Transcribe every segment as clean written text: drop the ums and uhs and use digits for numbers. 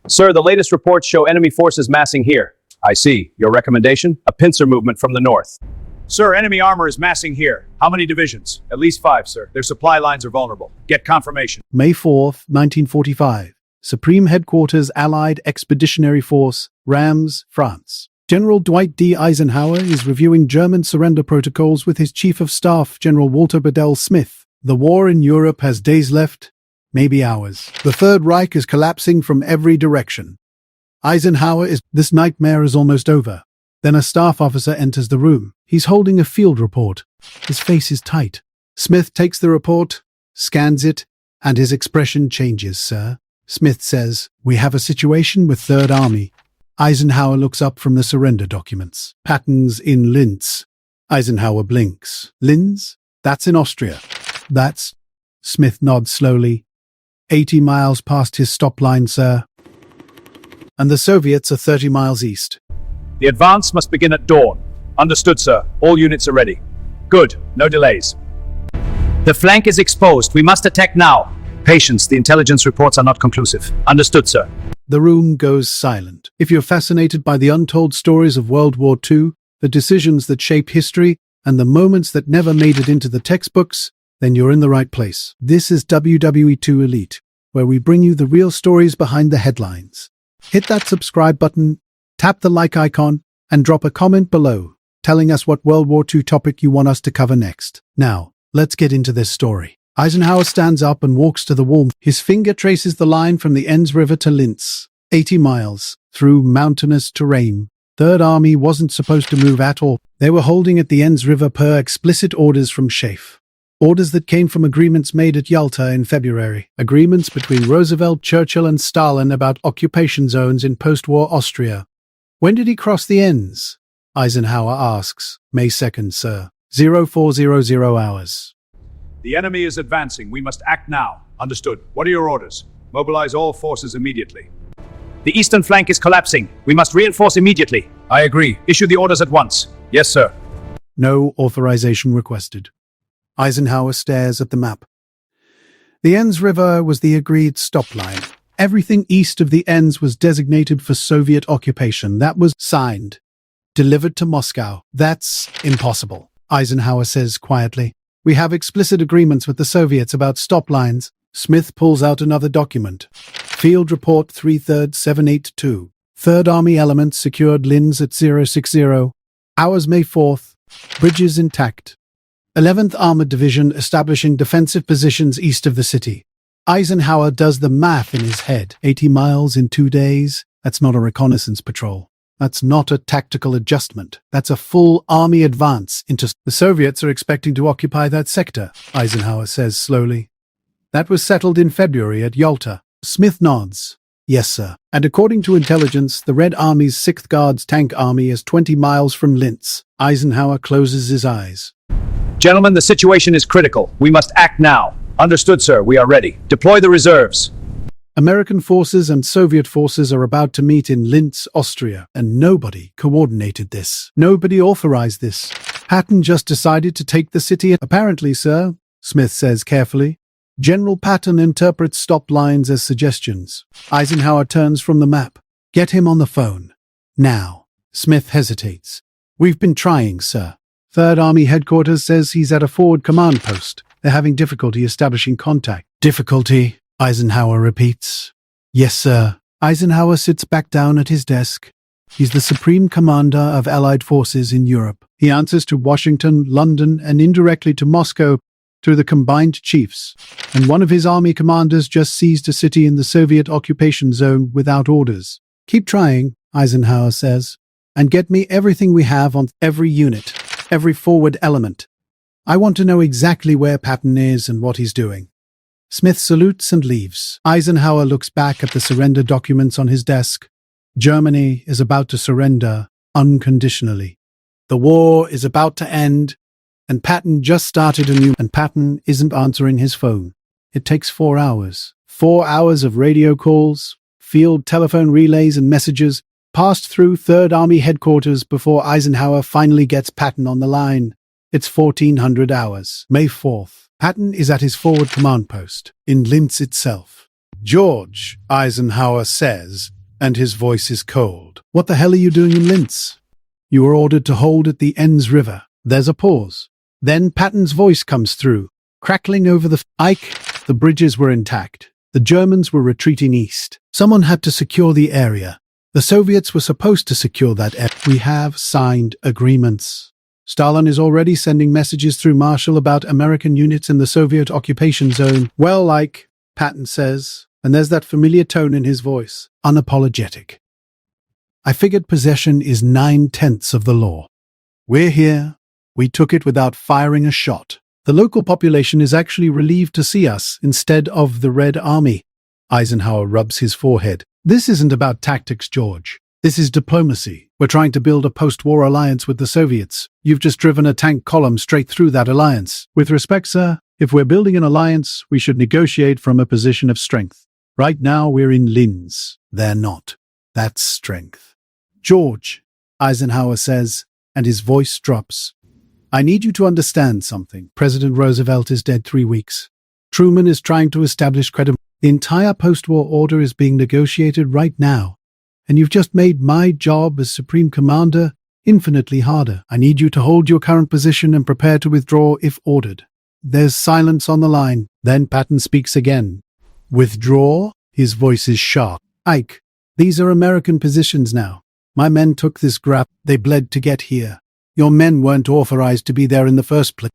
Sir, the latest reports show enemy forces massing here. I see. Your recommendation? A pincer movement from the north. Sir, enemy armor is massing here. How many divisions? At least 5, sir. Their supply lines are vulnerable. Get confirmation. May 4th, 1945. Supreme Headquarters Allied Expeditionary Force, Rams, France. General Dwight D. Eisenhower is reviewing German surrender protocols with his Chief of Staff, General Walter Bedell Smith. The war in Europe has days left, maybe hours. The Third Reich is collapsing from every direction. This nightmare is almost over. Then a staff officer enters the room. He's holding a field report. His face is tight. Smith takes the report, scans it, and his expression changes, sir. Smith says, "We have a situation with Third Army." Eisenhower looks up from the surrender documents. Patton's in Linz. Eisenhower blinks. Linz? That's in Austria. That's... Smith nods slowly. 80 miles past his stop line, sir. And the Soviets are 30 miles east. The advance must begin at dawn. Understood, sir. All units are ready. Good. No delays. The flank is exposed. We must attack now. Patience. The intelligence reports are not conclusive. Understood, sir. The room goes silent. If you're fascinated by the untold stories of World War II, the decisions that shape history, and the moments that never made it into the textbooks, then you're in the right place. This is WWE2 Elite, where we bring you the real stories behind the headlines. Hit that subscribe button, tap the like icon, and drop a comment below, telling us what World War II topic you want us to cover next. Now, let's get into this story. Eisenhower stands up and walks to the wall. His finger traces the line from the Enns River to Linz, 80 miles, through mountainous terrain. Third Army wasn't supposed to move at all. They were holding at the Enns River per explicit orders from Reshaped. Orders that came from agreements made at Yalta in February. Agreements between Roosevelt, Churchill, and Stalin about occupation zones in post-war Austria. When did he cross the Enns? Eisenhower asks. May 2nd, sir. 0400 hours. The enemy is advancing. We must act now. Understood. What are your orders? Mobilize all forces immediately. The eastern flank is collapsing. We must reinforce immediately. I agree. Issue the orders at once. Yes, sir. No authorization requested. Eisenhower stares at the map. The Enns River was the agreed stop line. Everything east of the Enns was designated for Soviet occupation. That was signed. Delivered to Moscow. That's impossible, Eisenhower says quietly. We have explicit agreements with the Soviets about stop lines. Smith pulls out another document. Field Report 33782. Third Army elements secured Linz at 060. Hours May 4th. Bridges intact. 11th Armored Division establishing defensive positions east of the city. Eisenhower does the math in his head. 80 miles in 2 days? That's not a reconnaissance patrol. That's not a tactical adjustment. That's a full army advance into... The Soviets are expecting to occupy that sector, Eisenhower says slowly. That was settled in February at Yalta. Smith nods. Yes, sir. And according to intelligence, the Red Army's 6th Guards Tank Army is 20 miles from Linz. Eisenhower closes his eyes. Gentlemen, the situation is critical. We must act now. Understood, sir. We are ready. Deploy the reserves. American forces and Soviet forces are about to meet in Linz, Austria, and nobody coordinated this. Nobody authorized this. Patton just decided to take the city. Apparently, sir, Smith says carefully. General Patton interprets stop lines as suggestions. Eisenhower turns from the map. Get him on the phone. Now. Smith hesitates. We've been trying, sir. Third Army headquarters says he's at a forward command post. They're having difficulty establishing contact. Difficulty? Eisenhower repeats. Yes, sir. Eisenhower sits back down at his desk. He's the Supreme Commander of Allied forces in Europe. He answers to Washington, London, and indirectly to Moscow through the combined chiefs. And one of his army commanders just seized a city in the Soviet occupation zone without orders. Keep trying, Eisenhower says, and get me everything we have on every unit, every forward element. I want to know exactly where Patton is and what he's doing. Smith salutes and leaves. Eisenhower looks back at the surrender documents on his desk. Germany is about to surrender unconditionally. The war is about to end, and Patton just started and Patton isn't answering his phone. It takes 4 hours. 4 hours of radio calls, field telephone relays and messages passed through Third Army headquarters before Eisenhower finally gets Patton on the line. It's 1400 hours. May 4th. Patton is at his forward command post, in Linz itself. George, Eisenhower says, and his voice is cold. What the hell are you doing in Linz? You were ordered to hold at the Enns River. There's a pause. Then Patton's voice comes through, crackling over the Ike. The bridges were intact. The Germans were retreating east. Someone had to secure the area. The Soviets were supposed to secure that area. We have signed agreements. Stalin is already sending messages through Marshall about American units in the Soviet occupation zone. Well, like, Patton says, and there's that familiar tone in his voice, unapologetic. I figured possession is 9/10 of the law. We're here. We took it without firing a shot. The local population is actually relieved to see us instead of the Red Army. Eisenhower rubs his forehead. This isn't about tactics, George. This is diplomacy. We're trying to build a post-war alliance with the Soviets. You've just driven a tank column straight through that alliance. With respect, sir, if we're building an alliance, we should negotiate from a position of strength. Right now, we're in Linz. They're not. That's strength. George, Eisenhower says, and his voice drops. I need you to understand something. President Roosevelt is dead 3 weeks. Truman is trying to establish credibility. The entire post-war order is being negotiated right now, and you've just made my job as Supreme Commander infinitely harder. I need you to hold your current position and prepare to withdraw if ordered. There's silence on the line. Then Patton speaks again. Withdraw? His voice is sharp. Ike, these are American positions now. My men took this grab. They bled to get here. Your men weren't authorized to be there in the first place.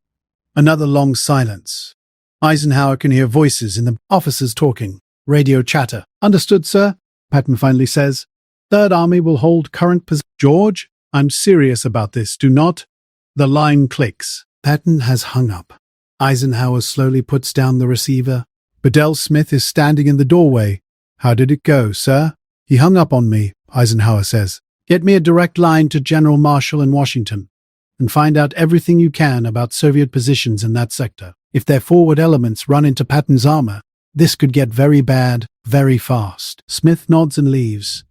Another long silence. Eisenhower can hear voices in the officers talking. Radio chatter. Understood, sir? Patton finally says. Third Army will hold current position. George, I'm serious about this. Do not. The line clicks. Patton has hung up. Eisenhower slowly puts down the receiver. Bedell Smith is standing in the doorway. How did it go, sir? He hung up on me, Eisenhower says. Get me a direct line to General Marshall in Washington and find out everything you can about Soviet positions in that sector. If their forward elements run into Patton's armor, this could get very bad, very fast. Smith nods and leaves.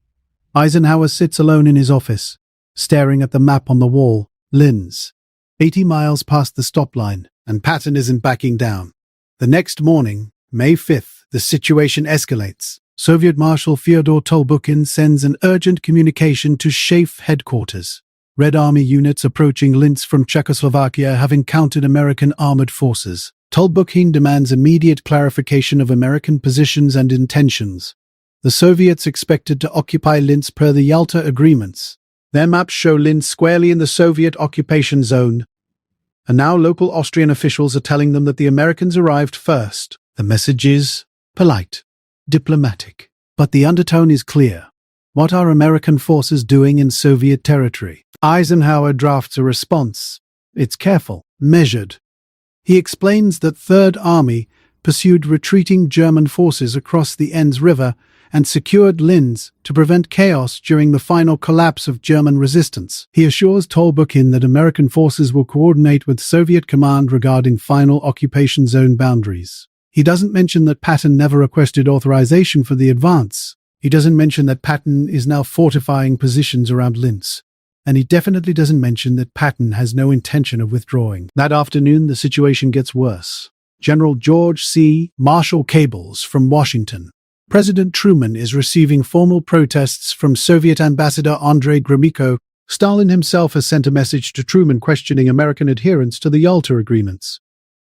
Eisenhower sits alone in his office, staring at the map on the wall. Linz, 80 miles past the stop line, and Patton isn't backing down. The next morning, May 5th, the situation escalates. Soviet Marshal Fyodor Tolbukhin sends an urgent communication to Reshaped headquarters. Red Army units approaching Linz from Czechoslovakia have encountered American armored forces. Tolbukhin demands immediate clarification of American positions and intentions. The Soviets expected to occupy Linz per the Yalta agreements. Their maps show Linz squarely in the Soviet occupation zone. And now local Austrian officials are telling them that the Americans arrived first. The message is polite, diplomatic, but the undertone is clear. What are American forces doing in Soviet territory? Eisenhower drafts a response. It's careful, measured. He explains that Third Army pursued retreating German forces across the Enns River and secured Linz to prevent chaos during the final collapse of German resistance. He assures Tolbukhin that American forces will coordinate with Soviet command regarding final occupation zone boundaries. He doesn't mention that Patton never requested authorization for the advance. He doesn't mention that Patton is now fortifying positions around Linz. And he definitely doesn't mention that Patton has no intention of withdrawing. That afternoon, the situation gets worse. General George C. Marshall cables from Washington. President Truman is receiving formal protests from Soviet Ambassador Andrei Gromyko. Stalin himself has sent a message to Truman questioning American adherence to the Yalta agreements.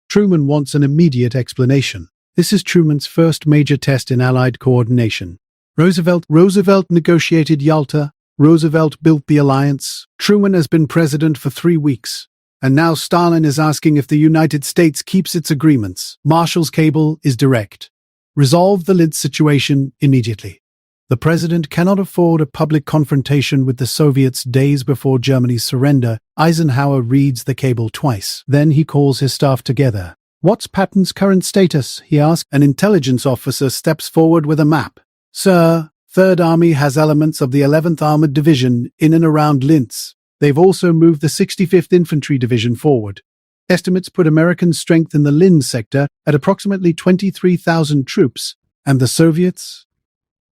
Truman wants an immediate explanation. This is Truman's first major test in Allied coordination. Roosevelt negotiated Yalta. Roosevelt built the alliance. Truman has been president for 3 weeks. And now Stalin is asking if the United States keeps its agreements. Marshall's cable is direct. Resolve the Linz situation immediately. The president cannot afford a public confrontation with the Soviets days before Germany's surrender. Eisenhower reads the cable twice. Then he calls his staff together. What's Patton's current status? He asks. An intelligence officer steps forward with a map. Sir, Third Army has elements of the 11th Armored Division in and around Linz. They've also moved the 65th Infantry Division forward. Estimates put American strength in the Linz sector at approximately 23,000 troops. And the Soviets?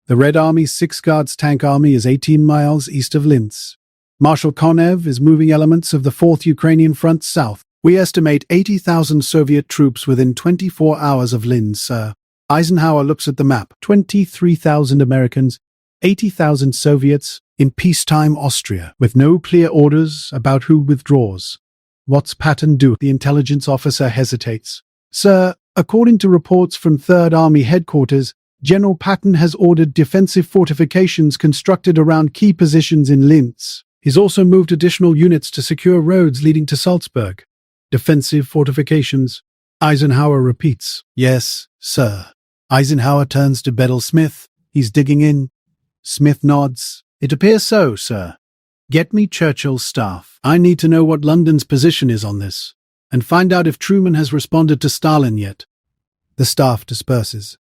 The Red Army's 6th Guards Tank Army is 18 miles east of Linz. Marshal Konev is moving elements of the 4th Ukrainian Front south. We estimate 80,000 Soviet troops within 24 hours of Linz, sir. Eisenhower looks at the map. 23,000 Americans. 80,000 Soviets in peacetime Austria, with no clear orders about who withdraws. What's Patton do? The intelligence officer hesitates. Sir, according to reports from 3rd Army headquarters, General Patton has ordered defensive fortifications constructed around key positions in Linz. He's also moved additional units to secure roads leading to Salzburg. Defensive fortifications. Eisenhower repeats. Yes, sir. Eisenhower turns to Bedell Smith. He's digging in. Smith nods. It appears so, sir. Get me Churchill's staff. I need to know what London's position is on this, and find out if Truman has responded to Stalin yet. The staff disperses.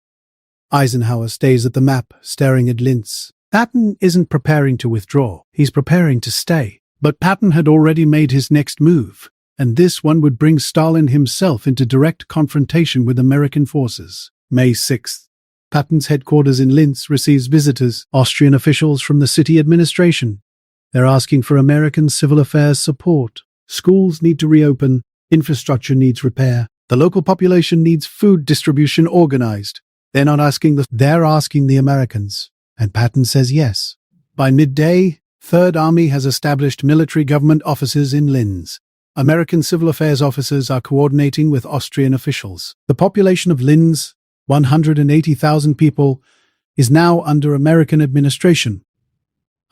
Eisenhower stays at the map, staring at Linz. Patton isn't preparing to withdraw. He's preparing to stay. But Patton had already made his next move, and this one would bring Stalin himself into direct confrontation with American forces. May 6th. Patton's headquarters in Linz receives visitors, Austrian officials from the city administration. They're asking for American civil affairs support. Schools need to reopen, infrastructure needs repair, the local population needs food distribution organized. They're asking the Americans. And Patton says yes. By midday, 3rd Army has established military government offices in Linz. American civil affairs officers are coordinating with Austrian officials. The population of Linz, 180,000 people, is now under American administration.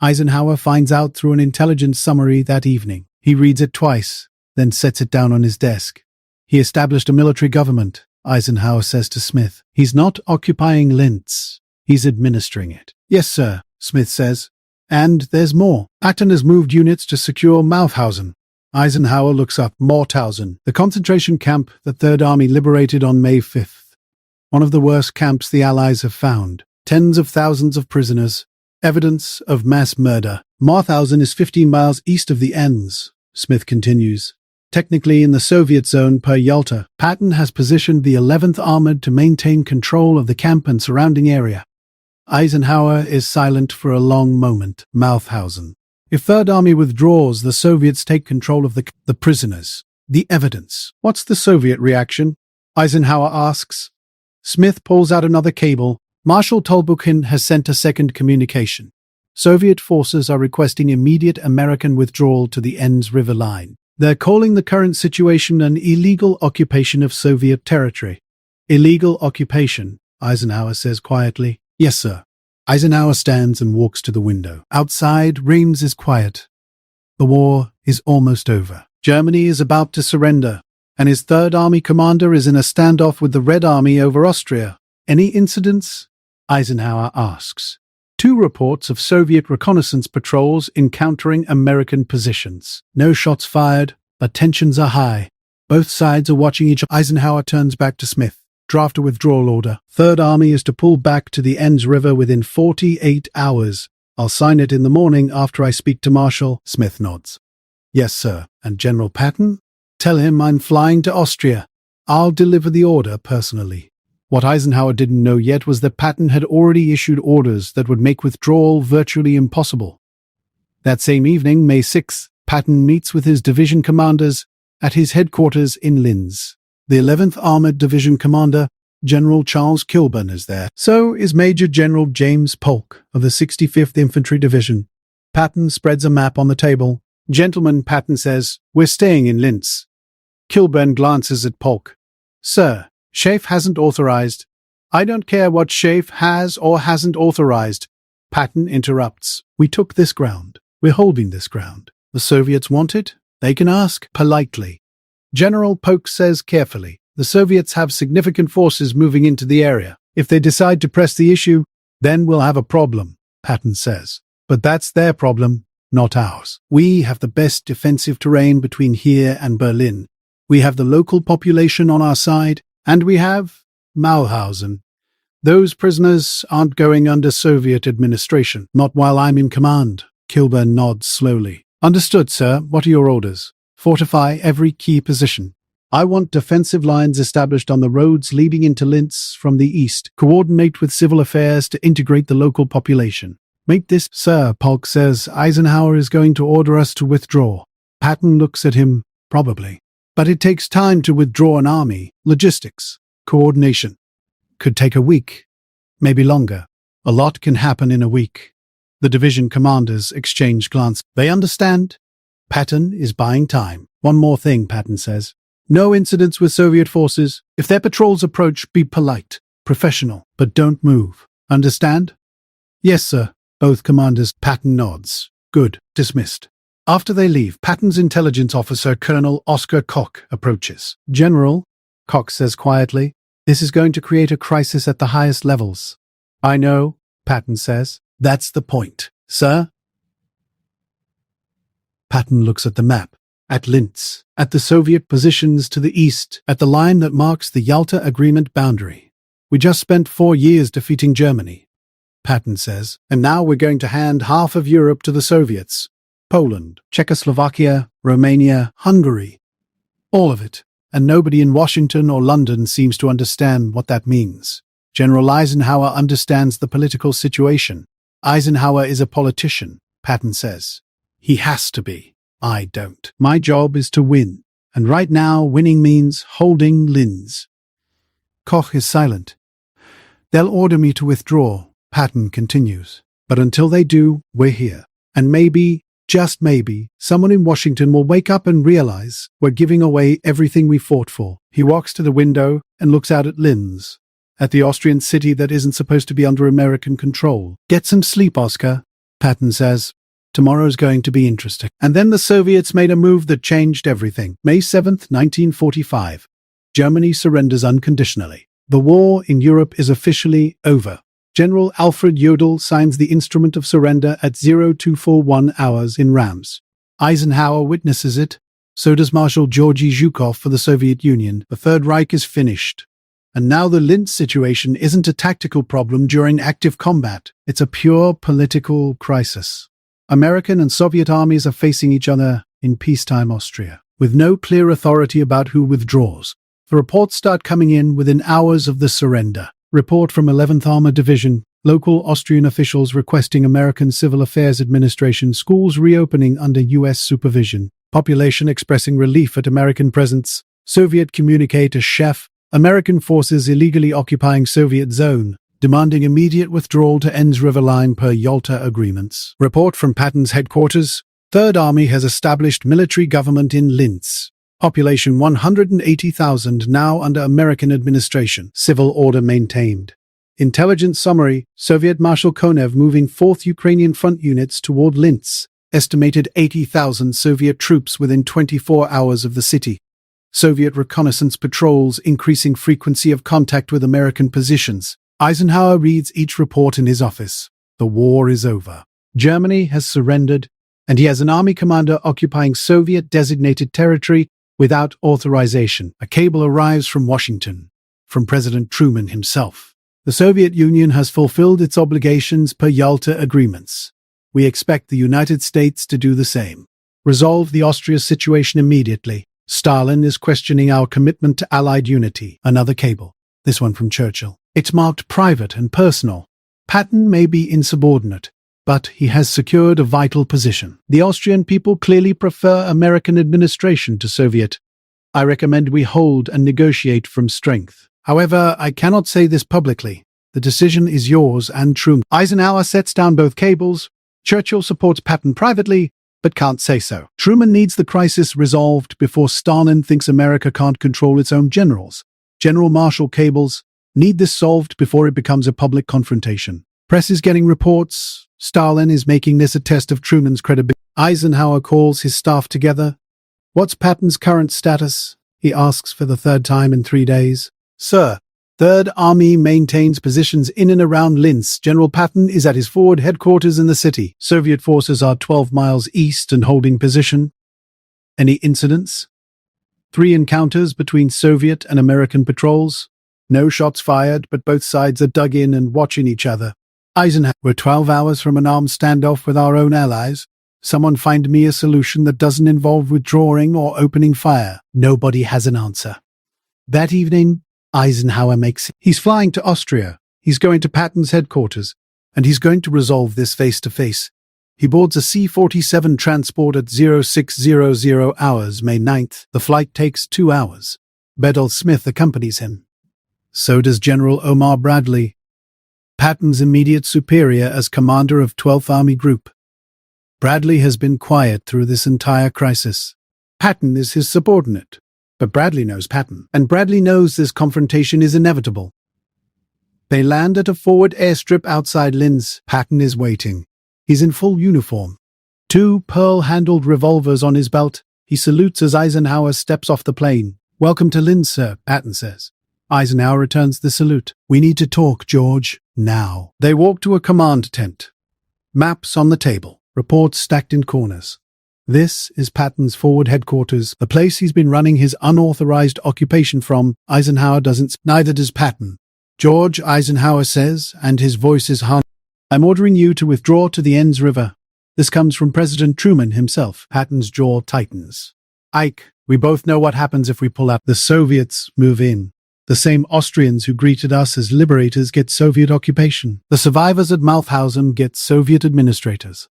Eisenhower finds out through an intelligence summary that evening. He reads it twice, then sets it down on his desk. He established a military government, Eisenhower says to Smith. He's not occupying Linz. He's administering it. Yes, sir, Smith says. And there's more. Patton has moved units to secure Mauthausen. Eisenhower looks up Mauthausen, the concentration camp the 3rd Army liberated on May 5th. One of the worst camps the Allies have found. Tens of thousands of prisoners. Evidence of mass murder. Mauthausen is 15 miles east of the Enns, Smith continues. Technically in the Soviet zone per Yalta. Patton has positioned the 11th Armored to maintain control of the camp and surrounding area. Eisenhower is silent for a long moment. Mauthausen. If 3rd Army withdraws, the Soviets take control of the prisoners. The evidence. What's the Soviet reaction? Eisenhower asks. Smith pulls out another cable. Marshal Tolbukhin has sent a second communication. Soviet forces are requesting immediate American withdrawal to the Enns River line. They're calling the current situation an illegal occupation of Soviet territory. Illegal occupation, Eisenhower says quietly. Yes, sir. Eisenhower stands and walks to the window. Outside, Reims is quiet. The war is almost over. Germany is about to surrender, and his 3rd Army commander is in a standoff with the Red Army over Austria. Any incidents? Eisenhower asks. 2 reports of Soviet reconnaissance patrols encountering American positions. No shots fired, but tensions are high. Both sides are watching each other. Eisenhower turns back to Smith. Draft a withdrawal order. 3rd Army is to pull back to the Enns River within 48 hours. I'll sign it in the morning after I speak to Marshal. Smith nods. Yes, sir. And General Patton? Tell him I'm flying to Austria. I'll deliver the order personally. What Eisenhower didn't know yet was that Patton had already issued orders that would make withdrawal virtually impossible. That same evening, May 6th, Patton meets with his division commanders at his headquarters in Linz. The 11th Armored Division Commander, General Charles Kilburn, is there. So is Major General James Polk of the 65th Infantry Division. Patton spreads a map on the table. Gentlemen, Patton says, we're staying in Linz. Kilburn glances at Polk. Sir, Schaeff hasn't authorized. I don't care what Schaeff has or hasn't authorized. Patton interrupts. We took this ground. We're holding this ground. The Soviets want it? They can ask politely. General Polk says carefully. The Soviets have significant forces moving into the area. If they decide to press the issue, then we'll have a problem, Patton says. But that's their problem, not ours. We have the best defensive terrain between here and Berlin. We have the local population on our side, and we have Mauthausen. Those prisoners aren't going under Soviet administration, not while I'm in command. Kilburn nods slowly. Understood, sir. What are your orders? Fortify every key position. I want defensive lines established on the roads leading into Linz from the east. Coordinate with civil affairs to integrate the local population. Make this, sir, Polk says. Eisenhower is going to order us to withdraw. Patton looks at him. Probably. But it takes time to withdraw an army. Logistics. Coordination. Could take a week. Maybe longer. A lot can happen in a week. The division commanders exchange glances. They understand. Patton is buying time. One more thing, Patton says. No incidents with Soviet forces. If their patrols approach, be polite, professional, but don't move. Understand? Yes, sir. Both commanders. Patton nods. Good. Dismissed. After they leave, Patton's intelligence officer, Colonel Oscar Koch, approaches. General, Koch says quietly, this is going to create a crisis at the highest levels. I know, Patton says. That's the point. Sir? Patton looks at the map, at Linz, at the Soviet positions to the east, at the line that marks the Yalta Agreement boundary. We just spent 4 years defeating Germany, Patton says, and now we're going to hand half of Europe to the Soviets. Poland, Czechoslovakia, Romania, Hungary. All of it. And nobody in Washington or London seems to understand what that means. General Eisenhower understands the political situation. Eisenhower is a politician, Patton says. He has to be. I don't. My job is to win. And right now, winning means holding Linz. Koch is silent. They'll order me to withdraw, Patton continues. But until they do, we're here. And maybe, just maybe, someone in Washington will wake up and realize we're giving away everything we fought for. He walks to the window and looks out at Linz, at the Austrian city that isn't supposed to be under American control. Get some sleep, Oscar, Patton says. Tomorrow's going to be interesting. And then the Soviets made a move that changed everything. May 7th, 1945. Germany surrenders unconditionally. The war in Europe is officially over. General Alfred Jodl signs the instrument of surrender at 0241 hours in Rams. Eisenhower witnesses it. So does Marshal Georgy Zhukov for the Soviet Union. The Third Reich is finished. And now the Linz situation isn't a tactical problem during active combat. It's a pure political crisis. American and Soviet armies are facing each other in peacetime Austria, with no clear authority about who withdraws. The reports start coming in within hours of the surrender. Report from 11th Armored Division. Local Austrian officials requesting American Civil Affairs Administration schools reopening under U.S. supervision. Population expressing relief at American presence. Soviet communique chef. American forces illegally occupying Soviet zone, demanding immediate withdrawal to Enns River line per Yalta agreements. Report from Patton's headquarters. Third Army has established military government in Linz. Population 180,000 now under American administration. Civil order maintained. Intelligence summary. Soviet Marshal Konev moving 4th Ukrainian front units toward Linz. Estimated 80,000 Soviet troops within 24 hours of the city. Soviet reconnaissance patrols increasing frequency of contact with American positions. Eisenhower reads each report in his office. The war is over. Germany has surrendered, and he has an army commander occupying Soviet-designated territory without authorization. A cable arrives from Washington, from President Truman himself. The Soviet Union has fulfilled its obligations per Yalta agreements. We expect the United States to do the same. Resolve the Austria situation immediately. Stalin is questioning our commitment to Allied unity. Another cable. This one from Churchill. It's marked private and personal. Patton may be insubordinate, but he has secured a vital position. The Austrian people clearly prefer American administration to Soviet. I recommend we hold and negotiate from strength. However, I cannot say this publicly. The decision is yours and Truman. Eisenhower sets down both cables. Churchill supports Patton privately, but can't say so. Truman needs the crisis resolved before Stalin thinks America can't control its own generals. General Marshall cables need this solved before it becomes a public confrontation. Press is getting reports. Stalin is making this a test of Truman's credibility. Eisenhower calls his staff together. What's Patton's current status? He asks for the third time in 3 days. Sir, Third Army maintains positions in and around Linz. General Patton is at his forward headquarters in the city. Soviet forces are 12 miles east and holding position. Any incidents? 3 encounters between Soviet and American patrols. No shots fired, but both sides are dug in and watching each other. Eisenhower, we're 12 hours from an armed standoff with our own allies. Someone find me a solution that doesn't involve withdrawing or opening fire. Nobody has an answer. That evening, Eisenhower makes it. He's flying to Austria. He's going to Patton's headquarters, and he's going to resolve this face-to-face. He boards a C-47 transport at 0600 hours, May 9th. The flight takes 2 hours. Bedell Smith accompanies him. So does General Omar Bradley. Patton's immediate superior as commander of 12th Army Group. Bradley has been quiet through this entire crisis. Patton is his subordinate, but Bradley knows Patton, and Bradley knows this confrontation is inevitable. They land at a forward airstrip outside Linz. Patton is waiting. He's in full uniform. 2 pearl-handled revolvers on his belt. He salutes as Eisenhower steps off the plane. "Welcome to Linz, sir," Patton says. Eisenhower returns the salute. "We need to talk, George. Now." They walk to a command tent. Maps on the table. Reports stacked in corners. This is Patton's forward headquarters, the place he's been running his unauthorized occupation from. Eisenhower doesn't. Neither does Patton. "George," Eisenhower says, and his voice is hard. "I'm ordering you to withdraw to the Enns River." This comes from President Truman himself. Patton's jaw tightens. "Ike, we both know what happens if we pull out. The Soviets move in. The same Austrians who greeted us as liberators get Soviet occupation. The survivors at Mauthausen get Soviet administrators.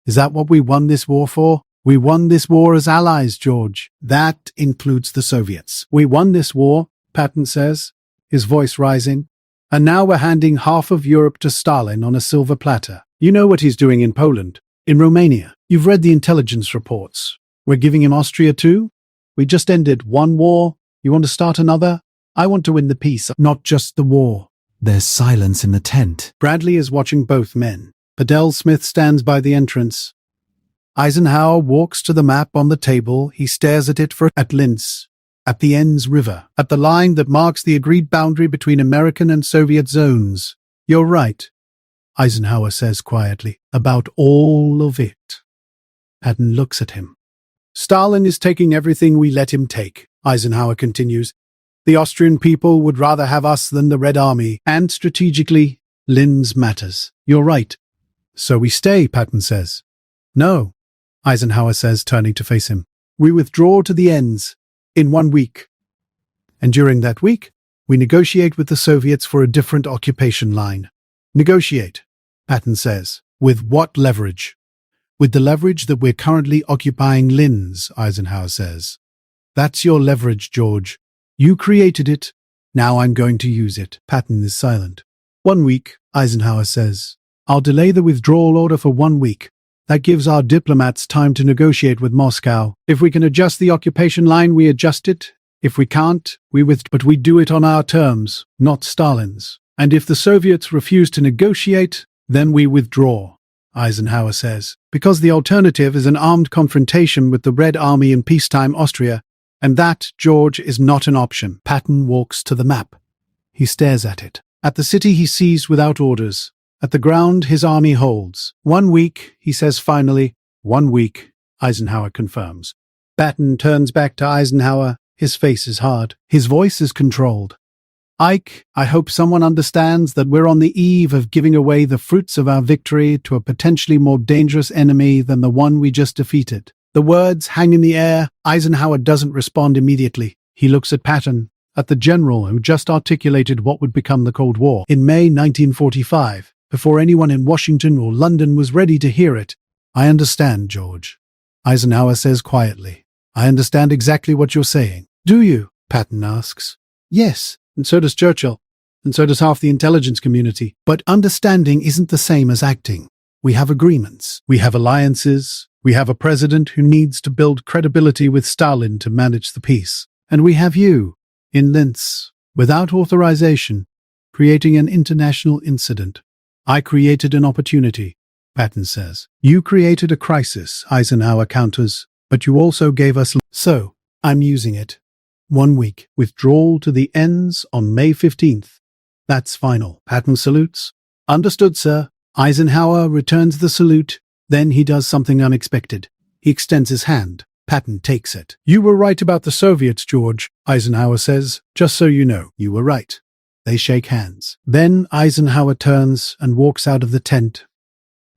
Is that what we won this war for? We won this war as allies, George. That includes the Soviets. We won this war," Patton says, his voice rising. "And now we're handing half of Europe to Stalin on a silver platter. You know what he's doing in Poland, in Romania. You've read the intelligence reports. We're giving him Austria too? We just ended one war. You want to start another? I want to win the peace, not just the war." There's silence in the tent. Bradley is watching both men. Padel Smith stands by the entrance. Eisenhower walks to the map on the table. He stares at it at Linz, at the Enns River, at the line that marks the agreed boundary between American and Soviet zones. "You're right," Eisenhower says quietly, "about all of it." Patton looks at him. "Stalin is taking everything we let him take," Eisenhower continues. "The Austrian people would rather have us than the Red Army, and strategically, Linz matters." "You're right." "So we stay," Patton says. "No," Eisenhower says, turning to face him. "We withdraw to the Enns in 1 week. And during that week, we negotiate with the Soviets for a different occupation line." "Negotiate," Patton says. "With what leverage?" "With the leverage that we're currently occupying Linz," Eisenhower says. "That's your leverage, George. You created it. Now I'm going to use it." Patton is silent. 1 week, Eisenhower says. "I'll delay the withdrawal order for 1 week. That gives our diplomats time to negotiate with Moscow. If we can adjust the occupation line, we adjust it. If we can't, but we do it on our terms, not Stalin's. And if the Soviets refuse to negotiate, then we withdraw," Eisenhower says. "Because the alternative is an armed confrontation with the Red Army in peacetime Austria. And that, George, is not an option." Patton walks to the map. He stares at it. At the city he sees without orders. At the ground his army holds. 1 week, he says finally. 1 week, Eisenhower confirms. Patton turns back to Eisenhower. His face is hard. His voice is controlled. "Ike, I hope someone understands that we're on the eve of giving away the fruits of our victory to a potentially more dangerous enemy than the one we just defeated." The words hang in the air. Eisenhower doesn't respond immediately. He looks at Patton, at the general who just articulated what would become the Cold War in May 1945, before anyone in Washington or London was ready to hear it. "I understand, George," Eisenhower says quietly. "I understand exactly what you're saying." "Do you?" Patton asks. "Yes, and so does Churchill, and so does half the intelligence community. But understanding isn't the same as acting. We have agreements. We have alliances. We have a president who needs to build credibility with Stalin to manage the peace. And we have you, in Linz, without authorization, creating an international incident. I created an opportunity," Patton says. "You created a crisis," Eisenhower counters, "but you also gave us. So, I'm using it. 1 week. Withdrawal to the Enns on May 15th. That's final." Patton salutes. "Understood, sir." Eisenhower returns the salute. Then he does something unexpected. He extends his hand. Patton takes it. "You were right about the Soviets, George," Eisenhower says. "Just so you know, you were right." They shake hands. Then Eisenhower turns and walks out of the tent.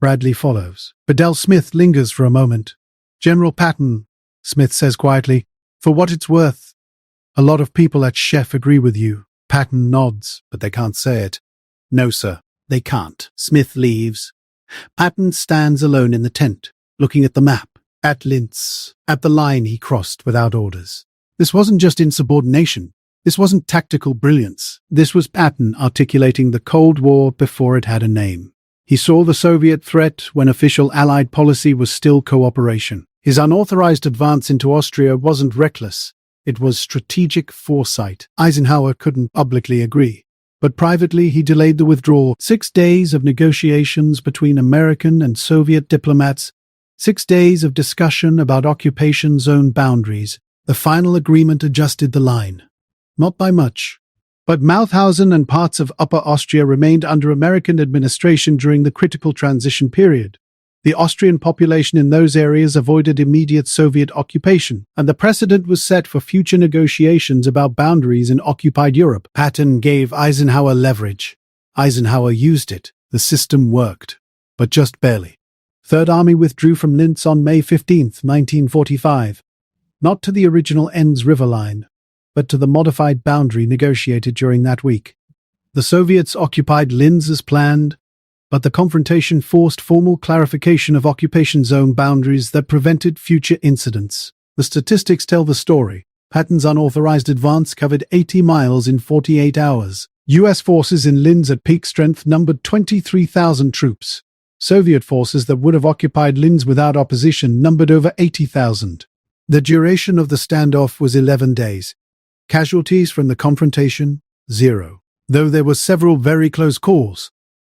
Bradley follows. Padel Smith lingers for a moment. "General Patton," Smith says quietly, "for what it's worth, a lot of people at Chef agree with you." Patton nods, but they can't say it. "No, sir, they can't." Smith leaves. Patton stands alone in the tent, looking at the map, at Linz, at the line he crossed without orders. This wasn't just insubordination. This wasn't tactical brilliance. This was Patton articulating the Cold War before it had a name. He saw the Soviet threat when official Allied policy was still cooperation. His unauthorized advance into Austria wasn't reckless. It was strategic foresight. Eisenhower couldn't publicly agree, but privately he delayed the withdrawal. 6 days of negotiations between American and Soviet diplomats, 6 days of discussion about occupation zone boundaries. The final agreement adjusted the line. Not by much. But Mauthausen and parts of Upper Austria remained under American administration during the critical transition period. The Austrian population in those areas avoided immediate Soviet occupation, and the precedent was set for future negotiations about boundaries in occupied Europe. Patton gave Eisenhower leverage. Eisenhower used it. The system worked, but just barely. Third Army withdrew from Linz on May 15, 1945. Not to the original Enns River line, but to the modified boundary negotiated during that week. The Soviets occupied Linz as planned, but the confrontation forced formal clarification of occupation zone boundaries that prevented future incidents. The statistics tell the story. Patton's unauthorized advance covered 80 miles in 48 hours. U.S. forces in Linz at peak strength numbered 23,000 troops. Soviet forces that would have occupied Linz without opposition numbered over 80,000. The duration of the standoff was 11 days. Casualties from the confrontation, 0. Though there were several very close calls.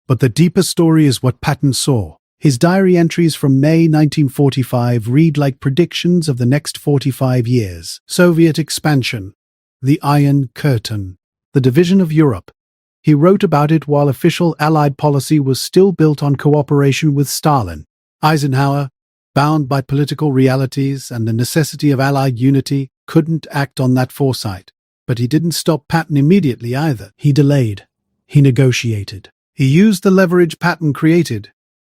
But the deeper story is what Patton saw. His diary entries from May 1945 read like predictions of the next 45 years. Soviet expansion, the Iron Curtain, the division of Europe. He wrote about it while official Allied policy was still built on cooperation with Stalin. Eisenhower, bound by political realities and the necessity of Allied unity, couldn't act on that foresight. But he didn't stop Patton immediately either. He delayed. He negotiated. He used the leverage Patton created.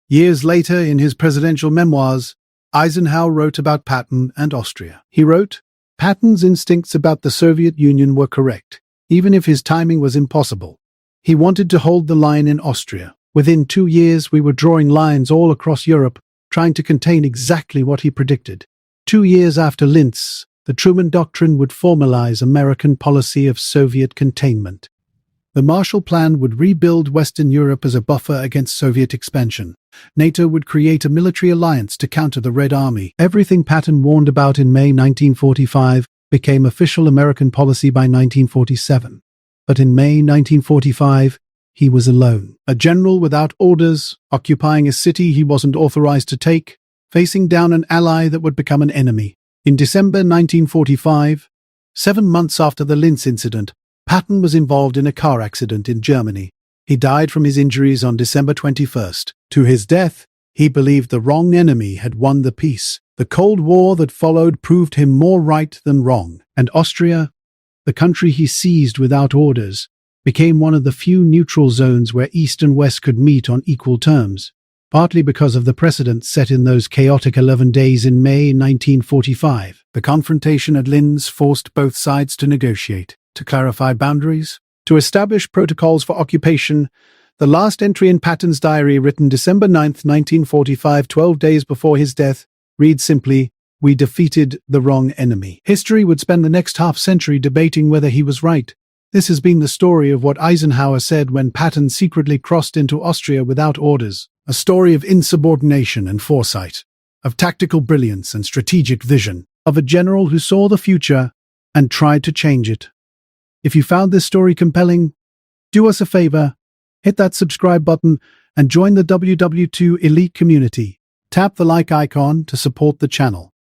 Years later, in his presidential memoirs, Eisenhower wrote about Patton and Austria. He wrote, "Patton's instincts about the Soviet Union were correct, even if his timing was impossible. He wanted to hold the line in Austria. Within 2 years, we were drawing lines all across Europe, trying to contain exactly what he predicted. 2 years after Linz, the Truman Doctrine would formalize American policy of Soviet containment. The Marshall Plan would rebuild Western Europe as a buffer against Soviet expansion. NATO would create a military alliance to counter the Red Army. Everything Patton warned about in May 1945 became official American policy by 1947. But in May 1945, he was alone. A general without orders, occupying a city he wasn't authorized to take, facing down an ally that would become an enemy. In December 1945, 7 months after the Linz incident, Patton was involved in a car accident in Germany. He died from his injuries on December 21st. To his death, he believed the wrong enemy had won the peace. The Cold War that followed proved him more right than wrong. And Austria, the country he seized without orders, became one of the few neutral zones where East and West could meet on equal terms, partly because of the precedent set in those chaotic 11 days in May 1945. The confrontation at Linz forced both sides to negotiate, to clarify boundaries, to establish protocols for occupation. The last entry in Patton's diary, written December 9, 1945, 12 days before his death, reads simply, "We defeated the wrong enemy." History would spend the next half-century debating whether he was right. This has been the story of what Eisenhower said when Patton secretly crossed into Austria without orders. A story of insubordination and foresight, of tactical brilliance and strategic vision, of a general who saw the future and tried to change it. If you found this story compelling, do us a favor, hit that subscribe button and join the WW2 Elite community. Tap the like icon to support the channel.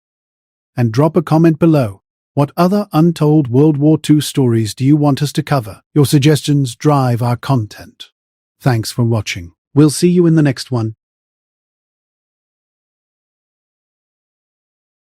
And drop a comment below. What other untold World War II stories do you want us to cover? Your suggestions drive our content. Thanks for watching. We'll see you in the next one.